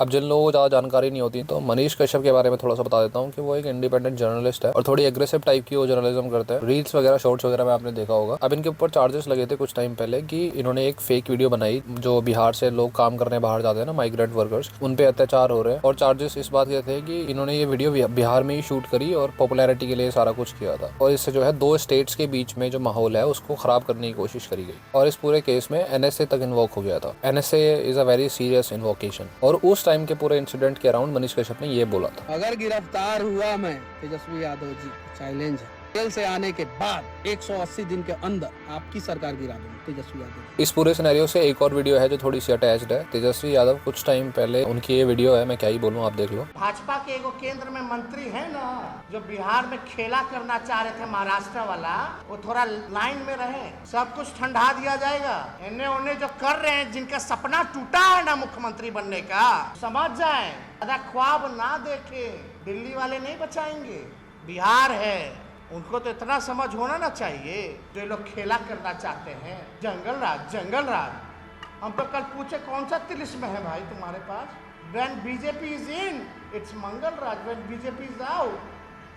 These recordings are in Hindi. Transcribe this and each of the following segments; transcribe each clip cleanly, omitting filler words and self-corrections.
अब जिन लोगों को ज़्यादा जानकारी नहीं होती तो मनीष कश्यप के बारे में थोड़ा सा बता देता हूँ कि वो एक इंडिपेंडेंट जर्नलिस्ट है और थोड़ी एग्रेसिव टाइप की वो जर्नलिज्म करते हैं। रील्स वगैरह शॉर्ट्स वगैरह में आपने देखा होगा। अब इनके ऊपर चार्जेस लगे थे कुछ टाइम पहले कि इन्होंने एक फेक वीडियो बनाई जो बिहार से लोग काम करने बाहर जाते हैं ना, माइग्रेंट वर्कर्स, उन पे अत्याचार हो रहे हैं। और चार्जेस इस बात के थे कि इन्होंने ये वीडियो बिहार में ही शूट करी और पॉपुलैरिटी के लिए सारा कुछ किया था और इससे जो है दो स्टेट्स के बीच में जो माहौल है उसको खराब करने की कोशिश करी गई और इस पूरे केस में एनएसए तक इन्वोक हो गया था। NSA is a very serious invocation. और उस टाइम के पूरे इंसिडेंट के अराउंड मनीष कश्यप ने ये बोला था, अगर गिरफ्तार हुआ मैं तेजस्वी यादव जी, चैलेंज है, जेल से आने के बाद 180 दिन के अंदर आपकी सरकार गिरा दूंगी तेजस्वी यादव। इस पूरे सिनेरियो से एक और वीडियो है जो थोड़ी सी अटैच्ड है। तेजस्वी यादव कुछ टाइम पहले उनकी ये वीडियो है, मैं क्या ही बोलूं, आप देख लो। भाजपा के एगो केंद्र में मंत्री है ना जो बिहार में खेला करना चाह रहे थे, महाराष्ट्र वाला, वो थोड़ा लाइन में रहे, सब कुछ ठंडा दिया जाएगा। इन्हें उन्हें जो कर रहे हैं, जिनका सपना टूटा है ना मुख्यमंत्री बनने का, समझ जाए, ज्यादा ख्वाब ना देखे। दिल्ली वाले नहीं बचाएंगे, बिहार है, उनको तो इतना समझ होना ना चाहिए। जो लोग खेला करना चाहते हैं, जंगल राज जंगल राज। हम तो कल पूछे कौन सा तिलिस्म है भाई तुम्हारे पास? When BJP is in, it's Mangal Raj, when BJP is out,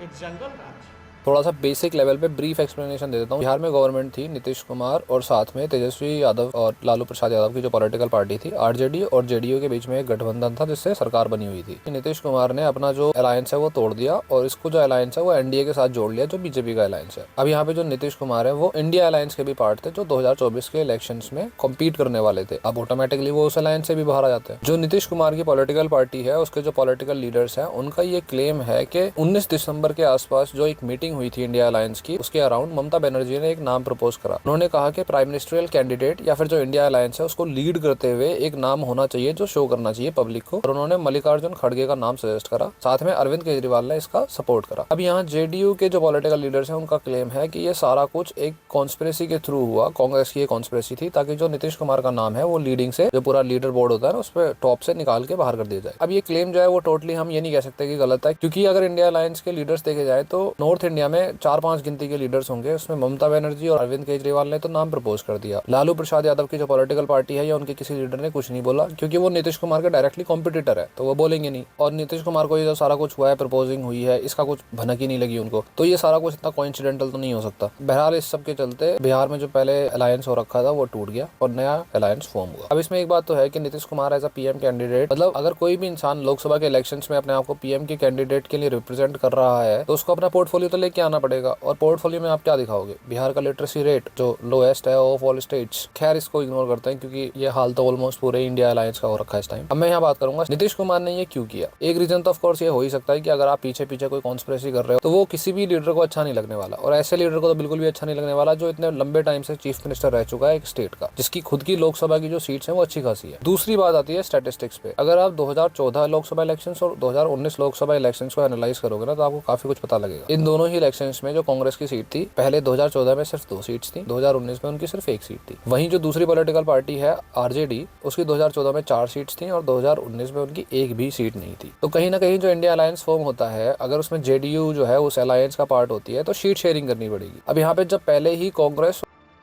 it's जंगल राज। थोड़ा सा बेसिक लेवल पे ब्रीफ एक्सप्लेनेशन दे देता हूँ। बिहार में गवर्नमेंट थी नीतीश कुमार और साथ में तेजस्वी यादव और लालू प्रसाद यादव की जो पॉलिटिकल पार्टी थी आरजेडी और जेडीयू के बीच में एक गठबंधन था जिससे सरकार बनी हुई थी। नीतीश कुमार ने अपना जो अलायंस है वो तोड़ दिया और इसको जो अलायंस है वो एनडीए के साथ जोड़ लिया जो बीजेपी का अलायंस है। अब यहाँ पे जो नीतीश कुमार है वो इंडिया अलायंस के भी पार्ट थे जो 2024 के इलेक्शन में कॉम्पीट करने वाले थे। अब ऑटोमेटिकली वो उस अलायंस से भी बाहर आ जाते हैं। जो नीतीश कुमार की पॉलिटिकल पार्टी है उसके जो पॉलिटिकल लीडर्स है उनका ये क्लेम है कि 19 दिसंबर के आसपास जो एक मीटिंग हुई थी इंडिया अलायंस की, उसके अराउंड ममता बनर्जी ने एक नाम प्रपोज करा। उन्होंने कहा कि प्राइम मिनिस्ट्रियल कैंडिडेट या फिर जो इंडिया अलायंस है उसको लीड करते हुए एक नाम होना चाहिए जो शो करना चाहिए पब्लिक को, और उन्होंने मल्लिकार्जुन खड़गे का नाम सजेस्ट करा। साथ में अरविंद केजरीवाल ने इसका सपोर्ट करा। अब यहाँ जेडीयू के जो पॉलिटिकल लीडर्स हैं उनका क्लेम है कि ये सारा कुछ एक कॉन्स्पिरेसी के थ्रू हुआ, कांग्रेस की एक कॉन्स्पिरेसी थी ताकि जो नीतीश कुमार का नाम है वो लीडिंग से जो पूरा लीडर बोर्ड होता है ना उस पर टॉप से निकाल के बाहर कर दिया जाए। अब ये क्लेम जो है वो टोटली हम ये नहीं कह सकते कि गलत है, क्योंकि अगर इंडिया अलायंस के लीडर्स देखे जाए तो नॉर्थ इंडिया में 4-5 गिनती के लीडर्स होंगे, उसमें ममता बनर्जी और अरविंद केजरीवाल ने तो नाम प्रपोज कर दिया। लालू प्रसाद यादव की जो पॉलिटिकल पार्टी है या उनके किसी लीडर ने कुछ नहीं बोला क्योंकि वो नीतीश कुमार के डायरेक्टली कॉम्पिटिटर है तो वो बोलेंगे नहीं। और नीतीश कुमार को ये जो सारा कुछ हुआ है, प्रपोजिंग हुई है, इसका कुछ भनक ही नहीं लगी उनको, तो ये सारा कुछ इतना कोइंसिडेंटल तो नहीं हो सकता। बहरहाल इस सब के चलते बिहार में जो पहले अलायंस हो रखा था वो टूट गया और नया अलायंस फॉर्म हुआ। अब इसमें एक बात तो है कि Nitish Kumar as a PM candidate, मतलब अगर कोई भी इंसान लोकसभा के इलेक्शंस में अपने आप को पीएम के कैंडिडेट के लिए रिप्रेजेंट कर रहा है तो उसको अपना पोर्टफोलियो तो लेके आना पड़ेगा। और पोर्टफोलियो में आप क्या दिखाओगे? बिहार का लिटरेसी रेट जो लोएस्ट है ऑफ ऑल स्टेट्स। खैर इसको इग्नोर करते हैं क्योंकि ये हाल तो ऑलमोस्ट पूरे इंडिया अलायंस का हो रखा है इस टाइम। अब मैं यहाँ बात करूंगा नीतीश कुमार ने ये क्यों किया। एक रीजन तो ऑफ कोर्स ये हो ही सकता है कि अगर आप पीछे पीछे कोई कॉन्स्पिरेसी कर रहे हो तो वो किसी भी लीडर को अच्छा नहीं लगने वाला, और ऐसे लीडर को तो बिल्कुल भी अच्छा नहीं लगने वाला जो इतने लंबे टाइम से चीफ मिनिस्टर रह चुका है एक स्टेट का, जिसकी खुद की लोकसभा की जो सीट्स है वो अच्छी खासी है। दूसरी बात आती है स्टैटिस्टिक्स पे। अगर आप 2014 लोकसभा इलेक्शन और 2019 लोकसभा इलेक्शन को एनालाइज करोगे ना तो आपको काफी कुछ पता लगेगा। इन दोनों ही इलेक्शन में जो कांग्रेस की सीट थी, पहले 2014 में सिर्फ 2 सीट्स थी, 2019 में उनकी सिर्फ 1 सीट थी। वहीं जो दूसरी पॉलिटिकल पार्टी है आरजेडी, उसकी 2014 में 4 सीट्स थी और 2019 में उनकी 1 भी सीट नहीं थी। तो कहीं ना कहीं जो इंडिया अलायंस फॉर्म होता है, अगर उसमें जेडीयू जो है उस अलायंस का पार्ट होती है तो सीट शेयरिंग करनी पड़ेगी। अब यहाँ पे जब पहले ही कांग्रेस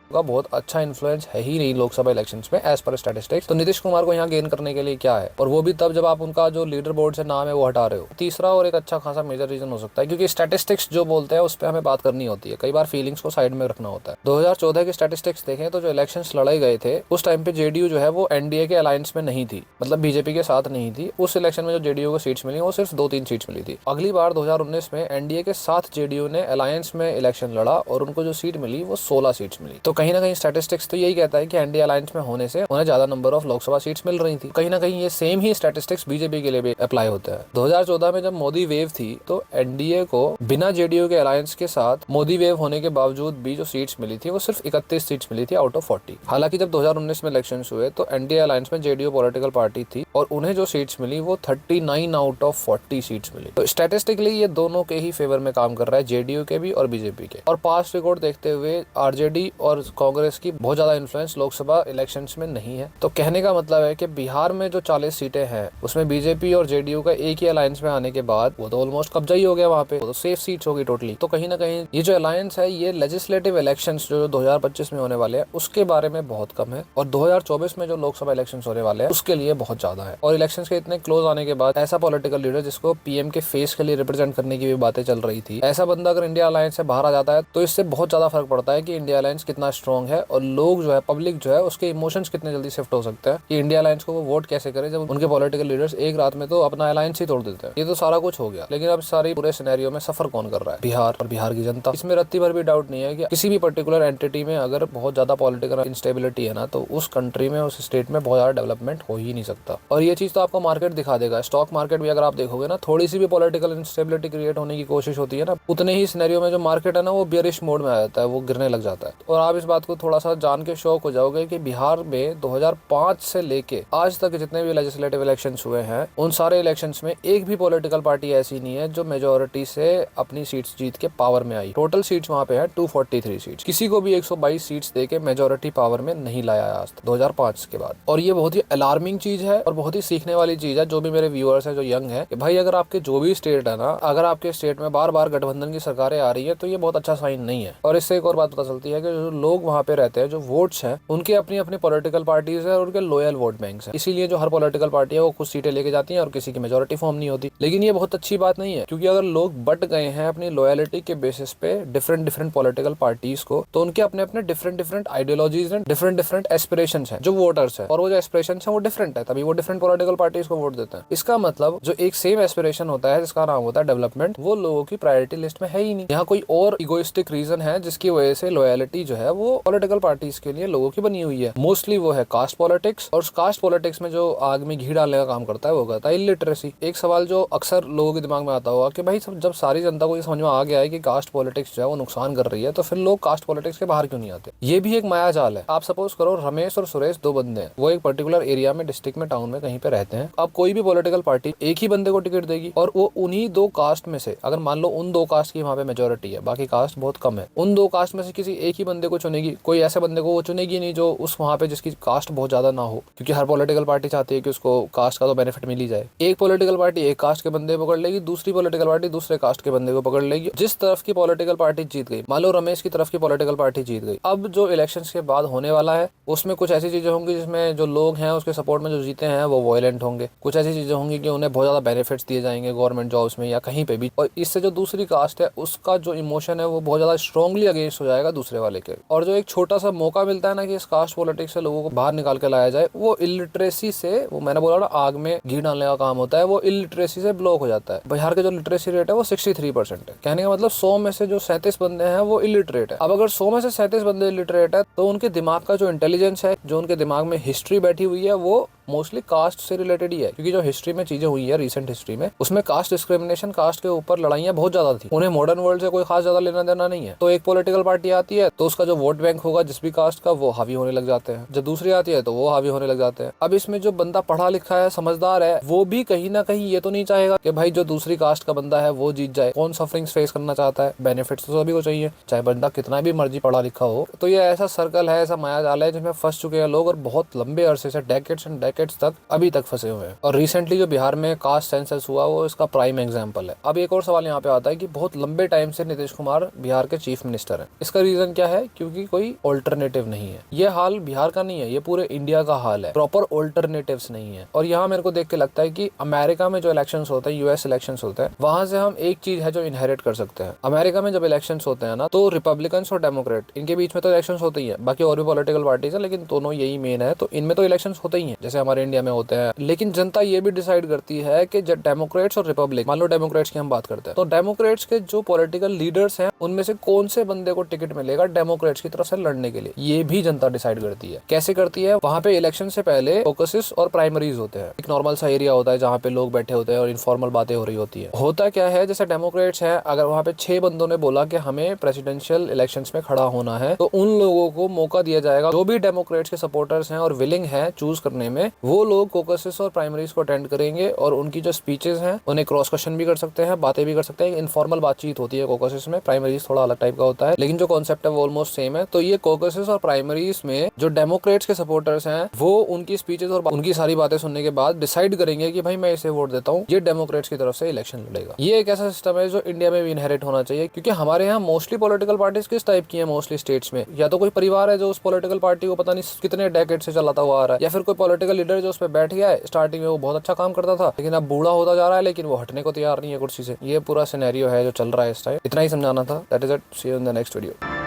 का बहुत अच्छा इन्फ्लुएंस है ही नहीं लोकसभा इलेक्शंस में एज पर स्टैटिस्टिक्स, तो नीतीश कुमार को यहाँ गेन करने के लिए क्या है, और वो भी तब जब आप उनका जो लीडर बोर्ड से नाम है वो हटा रहे हो। तीसरा और एक अच्छा खासा मेजर रीजन हो सकता है क्योंकि स्टैटिस्टिक्स जो बोलते हैं उस पर हमें बात करनी होती है, कई बार फीलिंग्स को साइड में रखना होता है। 2014 के स्टैटिस्टिक्स देखें तो जो इलेक्शन लड़ाए गए थे उस टाइम पे जेडीयू जो है वो एनडीए के अलायंस में नहीं थी, मतलब बीजेपी के साथ नहीं थी। उस इलेक्शन में जो जेडीयू को सीट्स मिली वो सिर्फ 2-3 सीट्स मिली थी। अगली बार 2019 में एनडीए के साथ जेडीयू ने अलायंस में इलेक्शन लड़ा और उनको जो सीट मिली वो 16 सीट्स मिली। तो कहीं ना कहीं स्टैटिस्टिक्स तो यही कहता है कि एनडीए अलायंस में होने से उन्हें ज्यादा नंबर ऑफ लोकसभा सीट्स मिल रही थी। कहीं ना कहीं ये सेम ही स्टैटिस्टिक्स बीजेपी के लिए भी अप्लाई होता है। 2014 में जब मोदी वेव थी तो एनडीए को बिना जेडीयू के अलायंस के साथ मोदी वेव होने के बावजूद भी जो सीट्स मिली थी वो सिर्फ 31 सीट्स मिली थी आउट ऑफ 40। हालांकि जब 2019 में इलेक्शन हुए तो एनडीए अलायंस में जेडीयू पॉलिटिकल पार्टी थी और उन्हें जो सीट्स मिली वो 39 आउट ऑफ 40 सीट्स मिली। तो स्टैटिस्टिकली ये दोनों के ही फेवर में काम कर रहा है, जेडीयू के भी और बीजेपी के। और पास्ट रिकॉर्ड देखते हुए आरजेडी और कांग्रेस की बहुत ज्यादा इन्फ्लुएंस लोकसभा इलेक्शंस में नहीं है। तो कहने का मतलब है कि बिहार में जो 40 सीटें हैं उसमें बीजेपी और जेडीयू का एक ही अलायंस में आने के बाद वो तो ऑलमोस्ट कब्जा ही हो गया वहाँ पे, वो तो सेफ सीट्स होगी टोटली। तो कहीं ना कहीं ये जो अलायंस है ये लेजिस्लेटिव इलेक्शंस जो 2025 में होने वाले हैं उसके बारे में बहुत कम है, और 2024 में जो लोकसभा इलेक्शंस होने वाले हैं उसके लिए बहुत ज्यादा है। और इलेक्शंस के इतने क्लोज आने के बाद ऐसा पॉलिटिकल लीडर जिसको पीएम के फेस के लिए रिप्रेजेंट करने की भी बातें चल रही थी, ऐसा बंदा अगर इंडिया अलायंस से बाहर आ जाता है तो इससे बहुत ज्यादा फर्क पड़ता है कि इंडिया अलायंस कितना स्ट्रॉन्ग है, और लोग जो है, पब्लिक जो है, उसके इमोशंस कितने जल्दी शिफ्ट हो सकते हैं कि इंडिया अलायंस को वो वोट कैसे करे जब उनके पॉलिटिकल लीडर्स एक रात में तो अपना अलायंस ही तोड़ देते हैं। ये तो सारा कुछ हो गया, लेकिन अब सारी पूरे सिनेरियो में सफर कौन कर रहा है? बिहार और बिहार की जनता। इसमें रत्ती भर भी डाउट नहीं है कि किसी भी पर्टिकुलर एंटिटी में अगर बहुत ज्यादा पॉलिटिकल इंस्टेबिलिटी है ना, तो उस कंट्री में, उस स्टेट में बहुत ज्यादा डेवलपमेंट हो ही नहीं सकता। और ये चीज तो आपको मार्केट दिखा देगा। स्टॉक मार्केट भी अगर आप देखोगे ना, थोड़ी सी भी पॉलिटिकल इंस्टेबिलिटी क्रिएट होने की कोशिश होती है ना, उतने ही सिनेरियो में जो मार्केट है ना वो बियरिश मोड में आ जाता है, वो गिरने लग जाता है। और आप इस बात को थोड़ा सा जान के शॉक हो जाओगे कि बिहार में 2005 से लेके आज तक जितने भी लेजिस्लेटिव इलेक्शंस हुए हैं उन सारे इलेक्शंस में एक भी पॉलिटिकल पार्टी ऐसी नहीं है जो मेजोरिटी से अपनी सीट्स जीत के पावर में आई। टोटल सीट्स वहां पे है 243 सीट्स, किसी को भी 122 सीट्स देके मेजोरिटी पावर में नहीं लाया आज तक 2005 के बाद। और ये बहुत ही अलार्मिंग चीज है और बहुत ही सीखने वाली चीज है जो भी मेरे व्यूअर्स है जो यंग है, कि भाई अगर आपके जो भी स्टेट है ना, अगर आपके स्टेट में बार बार गठबंधन की सरकारें आ रही है तो ये बहुत अच्छा साइन नहीं है। और इससे एक और बात पता चलती है कि जो लोग वहाँ पे रहते हैं, जो वोट्स हैं, उनके अपनी अपनी पॉलिटिकल पार्टीज है और उनके लॉयल वोट बैंक्स हैं। इसीलिए जो हर पॉलिटिकल पार्टी है वो कुछ सीटें लेके जाती है और किसी की मेजोरिटी फॉर्म नहीं होती। लेकिन ये बहुत अच्छी बात नहीं है, क्योंकि अगर लोग बट गए हैं अपनी लॉयलिटी के बेसिस पे डिफरेंट पॉलिटिकल पार्टीज को, तो उनके अपने अपने different ideologies and different aspirations हैं जो वोटर्स हैं, और वो जो एस्पिरेशंस हैं वो डिफरेंट है, तभी वो डिफरेंट पॉलिटिकल पार्टीज को वोट देते हैं। इसका मतलब जो एक सेम एस्पिरेशन होता है जिसका नाम होता है डेवलपमेंट, वो लोगों की प्रायोरिटी लिस्ट में है ही नहीं। यहाँ कोई और इगोइस्टिक रीजन है जिसकी वजह से लॉयलिटी जो है वो पॉलिटिकल पार्टीज के लिए लोगों की बनी हुई है। मोस्टली वो है कास्ट पॉलिटिक्स, और कास्ट पॉलिटिक्स में जो आग में घी डालने का काम करता है वो कहता है इलिटरेसी। एक सवाल जो अक्सर लोगों के दिमाग में आता होगा कि भाई जब सारी जनता को ये समझ में आ गया है कि कास्ट पॉलिटिक्स जो है वो नुकसान कर रही है, तो फिर लोग कास्ट पॉलिटिक्स के बाहर क्यों नहीं आते? ये भी एक माया जाल है। आप सपोज करो रमेश और सुरेश दो बंदे हैं, वो एक पर्टिकुलर एरिया में, डिस्ट्रिक्ट में, टाउन में कहीं पे रहते हैं। अब कोई भी पॉलिटिकल पार्टी एक ही बंदे को टिकट देगी और वो उन्हीं दो कास्ट में से, अगर मान लो उन दो कास्ट की वहाँ पे मेजोरिटी है, बाकी कास्ट बहुत कम है, उन दो कास्ट में से किसी एक ही बंदे को चुनेगी। कोई ऐसे बंदे को वो चुनेगी नहीं जो उस वहाँ पे जिसकी कास्ट बहुत ज्यादा ना हो, क्योंकि हर पॉलिटिकल पार्टी चाहती है कि उसको कास्ट का तो बेनिफिट मिल ही जाए। एक पॉलिटिकल पार्टी एक कास्ट के बंदे पकड़ लेगी, दूसरी पॉलिटिकल पार्टी दूसरे कास्ट के बंदे को पकड़ लेगी। जिस तरफ की पॉलिटिकल पार्टी जीत गई, मान लो रमेश की तरफ की पॉलिटिकल पार्टी जीत गई, अब जो इलेक्शंस के बाद होने वाला है उसमें कुछ ऐसी चीजें होंगी जिसमें जो लोग हैं उसके सपोर्ट में जो जीते हैं वो वायलेंट होंगे। कुछ ऐसी चीजें होंगी कि उन्हें बहुत ज्यादा बेनिफिट्स दिए जाएंगे गवर्नमेंट जॉब्स में या कहीं पे भी, और इससे जो दूसरी कास्ट है उसका जो इमोशन है वो बहुत ज्यादा स्ट्रांगली अगेंस्ट हो जाएगा दूसरे वाले के। और जो एक छोटा सा मौका मिलता है ना कि इस कास्ट पॉलिटिक्स से लोगों को बाहर निकाल के लाया जाए, वो इलिटरेसी से, वो मैंने बोला ना आग में घी डालने का काम होता है, वो इलिटरेसी से ब्लॉक हो जाता है। बिहार के जो लिटरेसी रेट है वो 63% है। कहने का मतलब 100 में से जो 37 बंदे हैं वो इलिटरेट है। अब अगर 100 में से 37 बंदे इलिटरेट है तो उनके दिमाग का जो इंटेलिजेंस है, जो उनके दिमाग में हिस्ट्री बैठी हुई है, वो मोस्टली कास्ट से रिलेटेड ही है। क्योंकि जो हिस्ट्री में चीजें हुई है रिसेंट हिस्ट्री में, उसमें कास्ट डिस्क्रिमिनेशन, कास्ट के ऊपर लड़ाइयां बहुत ज्यादा थी। उन्हें मॉडर्न वर्ल्ड से कोई खास ज्यादा लेना देना नहीं है। तो एक पॉलिटिकल पार्टी आती है तो उसका जो वोट बैंक होगा जिस भी कास्ट का, वो हावी होने लग जाते हैं। जब दूसरी आती है तो वो हावी होने लग जाते हैं। अब इसमें जो बंदा पढ़ा लिखा है, समझदार है, वो भी कहीं ना कहीं ये तो नहीं चाहेगा कि भाई जो दूसरी कास्ट का बंदा है वो जीत जाए। कौन सफरिंग्स फेस करना चाहता है? बेनिफिट्स तो सभी को चाहिए, चाहे बंदा कितना भी मर्जी पढ़ा लिखा हो। तो ये ऐसा सर्कल है, ऐसा माया जाल है जिसमें फंस चुके हैं लोग, और बहुत लंबे अरसे से, डेकेड्स एंड डेकेड्स तक अभी तक फंसे हुए हैं। और रिसेंटली जो बिहार में कास्ट सेंसस हुआ वो इसका प्राइम एग्जांपल है। अब एक और सवाल यहाँ पे आता है कि बहुत लंबे टाइम से नीतीश कुमार बिहार के चीफ मिनिस्टर हैं। इसका रीजन क्या है? क्योंकि कोई ऑल्टरनेटिव नहीं है। ये हाल बिहार का नहीं है, ये पूरे इंडिया का हाल है। प्रॉपर ऑल्टरनेटिव्स नहीं है। और यहाँ मेरे को देख के लगता है कि अमेरिका में जो इलेक्शंस होते हैं, यूएस इलेक्शंस होते हैं, वहां से हम एक चीज है जो इनहेरिट कर सकते हैं। अमेरिका में जब इलेक्शंस होते हैं ना, तो रिपब्लिकन्स और डेमोक्रेट, इनके बीच में तो इलेक्शंस होते ही है। बाकी और भी पॉलिटिकल पार्टीज है, लेकिन दोनों यही मेन है, तो इनमें तो इलेक्शंस होते ही है जैसे हमारे इंडिया में होते हैं। लेकिन जनता ये भी डिसाइड करती है कि जब डेमोक्रेट्स और रिपब्लिक, मान लो डेमोक्रेट्स की हम बात करते हैं, तो डेमोक्रेट्स के जो पॉलिटिकल लीडर्स हैं उनमें से कौन से बंदे को टिकट मिलेगा डेमोक्रेट्स की तरफ से लड़ने के लिए, ये भी जनता डिसाइड करती है। कैसे करती है? वहां पे इलेक्शन से पहले फोकसेस और प्राइमरीज होते हैं। एक नॉर्मल सा एरिया होता है जहाँ पे लोग बैठे होते हैं और इनफॉर्मल बातें हो रही होती है। होता क्या है, जैसे डेमोक्रेट्स है, अगर वहाँ पे 6 बंदों ने बोला कि हमें प्रेसिडेंशियल इलेक्शंस में खड़ा होना है, तो उन लोगों को मौका दिया जाएगा, जो भी डेमोक्रेट्स के सपोर्टर्स हैं और विलिंग है चूज करने में, वो लोग कोकसेस और प्राइमरीज को अटेंड करेंगे और उनकी जो स्पीचेस हैं उन्हें क्रॉस क्वेश्चन भी कर सकते हैं, बातें भी कर सकते हैं। इनफॉर्मल बातचीत होती है कोकसेस में, प्राइमरीज थोड़ा अलग टाइप का होता है, लेकिन जो कॉन्सेप्ट है वो ऑलमोस्ट सेम है। तो ये कोकसेस और प्राइमरीज में जो डेमोक्रेट्स के सपोर्टर्स हैं वो उनकी स्पीचेस और उनकी सारी बातें सुनने के बाद डिसाइड करेंगे कि भाई मैं इसे वोट देता हूँ, ये डेमोक्रेट्स की तरफ से इलेक्शन लड़ेगा। ये एक ऐसा सिस्टम है जो इंडिया में भी इनहेरिट होना चाहिए, क्योंकि हमारे यहाँ मोस्टली पॉलिटिकल पार्टीज किस टाइप की है, मोस्टली स्टेट्स में या तो कोई परिवार है जो उस पॉलिटिकल पार्टी को पता नहीं कितने डेकेड से चलाता हुआ आ रहा है, या फिर कोई पॉलिटिकल लीडर जो उस पर बैठ गया है, स्टार्टिंग में वो बहुत अच्छा काम करता था लेकिन अब बूढ़ा होता जा रहा है, लेकिन वो हटने को तैयार नहीं है कुर्सी से। ये पूरा सिनेरियो है जो चल रहा है इस टाइम। इतना ही समझाना था। That is it, see you in the next video.